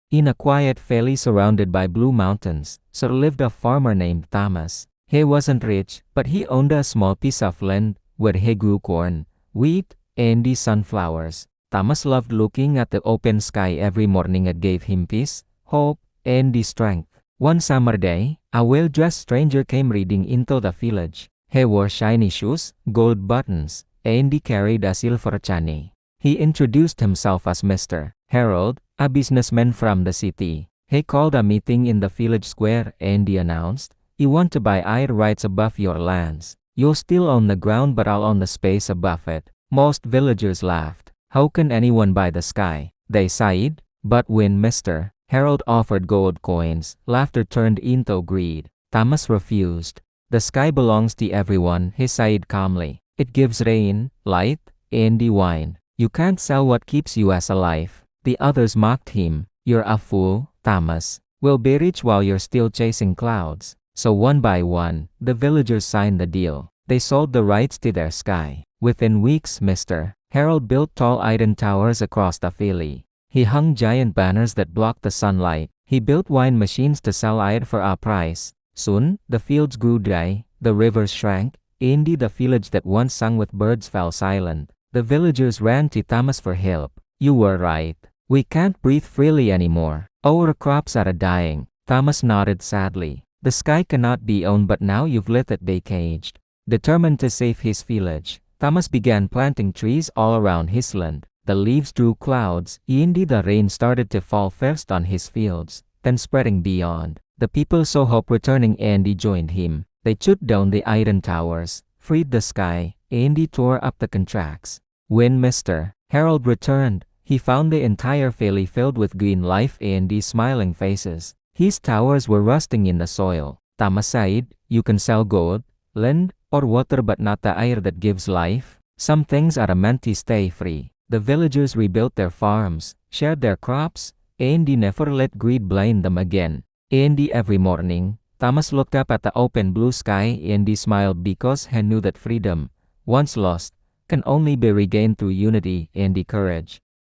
In a quiet valley surrounded by blue mountains, there lived a farmer named Thomas. He wasn't rich, but he owned a small piece of land where he grew corn, wheat, and the sunflowers. Thomas loved looking at the open sky every morning. It gave him peace, hope, and the strength. One summer day, a well-dressed stranger came riding into the village. He wore shiny shoes, gold buttons, and he carried a silver chani. He introduced himself as Mr. Harold, a businessman from the city. He called a meeting in the village square and he announced, "You want to buy air rights above your lands. You'll still own the ground, but I'll own the space above it." Most villagers laughed. "How can anyone buy the sky?" they sighed. But when Mr. Harold offered gold coins, laughter turned into greed. Thomas refused. "The sky belongs to everyone," he said calmly. "It gives rain, light, and the wine. You can't sell what keeps you as alive." The others mocked him. "You're a fool, Thomas. We'll be rich while you're still chasing clouds." So one by one, the villagers signed the deal. They sold the rights to their sky. Within weeks, Mr. Harold built tall iron towers across the valley. He hung giant banners that blocked the sunlight. He built wine machines to sell air for a price. Soon, the fields grew dry, the rivers shrank, and the village that once sang with birds fell silent. The villagers ran to Thomas for help. "You were right. We can't breathe freely anymore. Our crops are dying." Thomas nodded sadly. "The sky cannot be owned, but now you've let it be caged." Determined to save his village, Thomas began planting trees all around his land. The leaves drew clouds, and the rain started to fall first on his fields, then spreading beyond. The people saw hope returning and they joined him. They took down the iron towers, freed the sky, and they tore up the contracts. When Mr. Harold returned, he found the entire valley filled with green life and the smiling faces. His towers were rusting in the soil. Thomas said, "You can sell gold, land, or water, but not the air that gives life. Some things are meant to stay free." The villagers rebuilt their farms, shared their crops, and they never let greed blind them again. And every morning, Thomas looked up at the open blue sky and he smiled because he knew that freedom, once lost, can only be regained through unity and the courage.